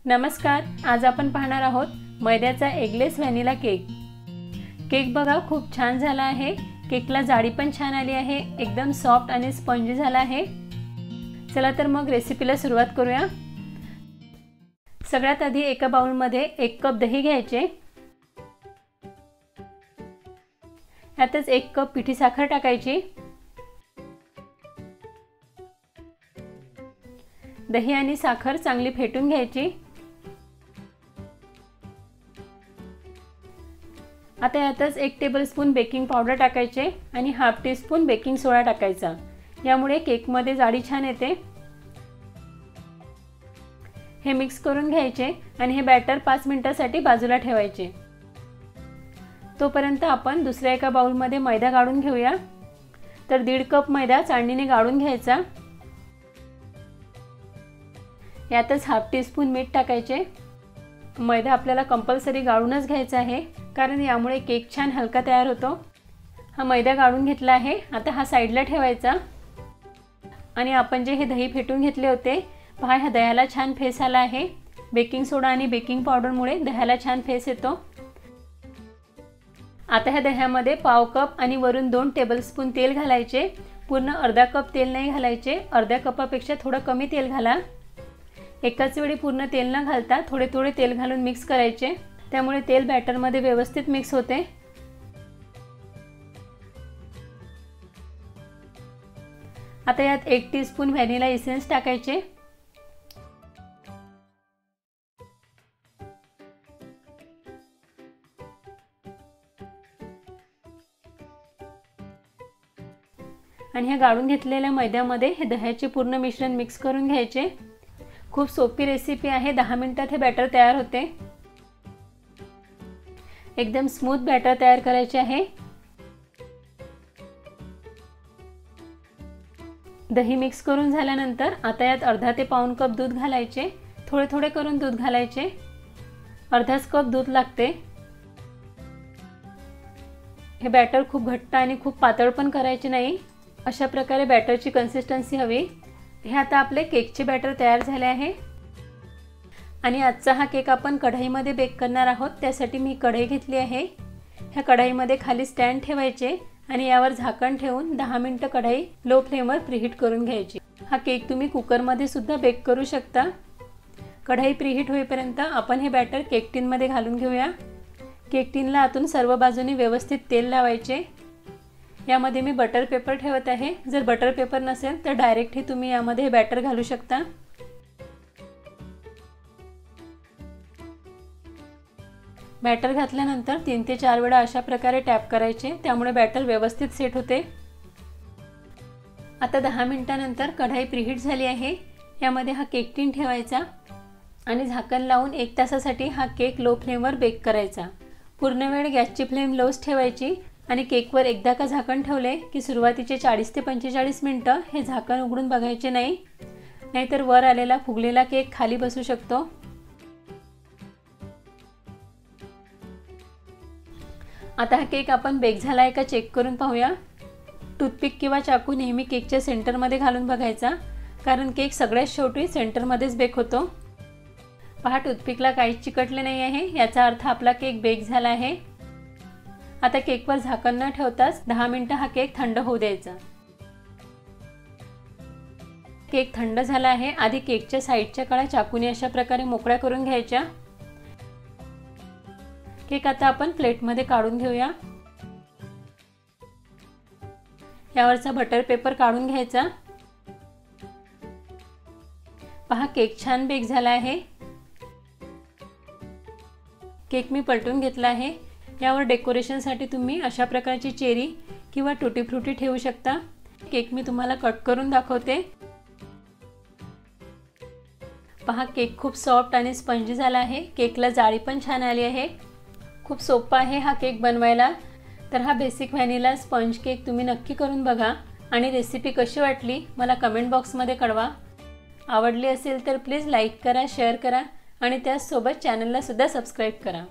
नमस्कार, आज आपण पाहणार आहोत मैद्याचा एगलेस व्हॅनिला केक। केक बघा खूप छान झाला आहे। केकला जाडी पण छान आली आहे, एकदम सॉफ्ट आणि स्पंजी झाला आहे। चला तर मग रेसिपीला सुरुवात करूया। सगळ्यात आधी एका बाउल मध्ये 1 कप दही घ्यायचे। यातच 1 कप पिठी साखर टाकायची। दही आणि साखर चांगली फेटून घ्यायची। आता यातच 1 टेबलस्पून बेकिंग पावडर टाकायचे आणि हाफ टीस्पून बेकिंग सोडा टाकायचा। यामुळे केक मध्ये जाडी छान येते। हे मिक्स करून घ्यायचे आणि हे बॅटर 5 मिनिटांसाठी बाजूला ठेवायचे। तोपर्यंत आपण दुसऱ्या एका बाउल मध्ये मैदा गाळून घेऊया। तर 1.5 कप मैदा चाळणीने गाळून घ्यायचा। यातच हाफ टीस्पून मीठ टाकायचे। मैदा आपल्याला कंपल्सरी गाळूनच घ्यायचा आहे, कारण यामुळे केक छान हलका तयार होतो। हा मैदा गाळून घेतला आहे। आता हा साइडला ठेवायचा आणि आपण जे हे दही फेटून घेतले होते, पहा ह्या दह्याला छान फेस आला आहे। बेकिंग सोडा आणि बेकिंग पावडरमुळे दह्याला छान फेस येतो। आता ह्या दह्यामध्ये पाव कप आणि वरून 2 टेबलस्पून तेल घालायचे। पूर्ण अर्धा कप तेल नाही घालायचे, अर्ध्या कपापेक्षा थोडं कमी तेल घाला। एकाच वेळी पूर्ण तेल न घालता थोडे थोडे तेल घालून मिक्स करायचे, त्यामुळे तेल बॅटर मध्ये व्यवस्थित मिक्स होते। आता यात 1 टीस्पून व्हॅनिला एसेन्स टाकायचे। आणि ह्या गाळून घेतलेल्या मैद्यामध्ये हे दह्याचे पूर्ण मिश्रण मिक्स करून घ्यायचे। खूप सोपी रेसिपी आहे, 10 मिनिटात हे बॅटर तयार होते। एकदम स्मूथ बॅटर तयार करायचे आहे। दही मिक्स करून झाल्यानंतर आता यात अर्धा ते पाऊण कप दूध घालायचे। थोडे थोडे करून दूध घालायचे, अर्धाच कप दूध लागते। हे बॅटर खूप घट्ट आणि खूप पातळ पण करायचे नाही, अशा प्रकारे बॅटरची कन्सिस्टन्सी हवी। हे आता आपले केकचे बॅटर तयार झाले आहे। आणि आजचा हा केक आपण कढईमध्ये बेक करणार आहोत, त्यासाठी मी कढई घेतली आहे। ह्या कढईमध्ये खाली स्टँड ठेवायचे आणि यावर झाकण ठेवून 10 मिनिटे कढई लो फ्लेमवर प्रीहीट करून घ्यायची। हा केक तुम्ही कुकरमध्ये सुद्धा बेक करू शकता। कढई प्रीहीट होईपर्यंत आपण हे बॅटर केक टिनमध्ये घालून घेऊया। केक टिनला आतून सर्व बाजूनी व्यवस्थित तेल लावायचे। यामध्ये मी बटर पेपर ठेवत आहे। जर बटर पेपर नसेल तर डायरेक्ट तुम्ही यामध्ये हे बॅटर घालू शकता। बॅटर घातल्यानंतर 3 ते 4 वेळा अशा प्रकारे टॅप करायचे, त्यामुळे बॅटर व्यवस्थित सेट होते। आता 10 मिनिटांनंतर कढई प्रीहीट झाली आहे। यामध्ये हा केक टिन ठेवायचा आणि झाकण लावून 1 तासासाठी हा केक लो फ्लेमवर बेक करायचा। पूर्ण वेळ गॅसची फ्लेम लोच ठेवायची आणि केकवर एकदा का झाकण ठेवले की सुरुवातीचे 40 ते 45 मिनिटं हे झाकण उघडून बघायचे नाही, नाहीतर वर आलेला फुगलेला केक खाली बसू शकतो। आता हा केक आपण बेक झाला आहे का चेक करून पाहूया। टूथपिक किंवा चाकू नेहमी केकच्या सेंटरमध्ये घालून बघायचा, कारण केक सगळ्यात शेवटी सेंटरमध्येच बेक होतो। पहा टूथपिकला काहीच चिकटले नाही आहे, याचा अर्थ आपला केक बेक झाला आहे। आता केकवर झाकण न ठेवताच 10 मिनिटे हा केक थंड होऊ द्यायचा। केक थंड झाला आहे। आधी केकच्या साइडच्या कळा चाकूने अशा प्रकारे मोकळ्या करून घ्यायच्या। केक आता आपण प्लेटमध्ये काढून घेऊया। यावरचा बटर पेपर काढून घ्यायचा। पहा केक छान बेक झाला आहे। केक मी पलटून घेतला आहे। यावर डेकोरेशनसाठी तुम्ही अशा प्रकारची चेरी किंवा टुटी फ्रुटी ठेवू शकता। केक मी तुम्हाला कट करून दाखवते। पहा केक खूप सॉफ्ट आणि स्पंजी झाला आहे। केकला जाडी पण छान आली आहे। खूप सोपा आहे हा केक बनवायला। तर हा बेसिक व्हॅनिला स्पंज केक तुम्ही नक्की करून बघा आणि रेसिपी कशी वाटली मला कमेंट बॉक्समध्ये कळवा। आवडली असेल तर प्लीज लाईक करा, शेअर करा आणि त्याचसोबत चॅनलला सुद्धा सबस्क्राईब करा।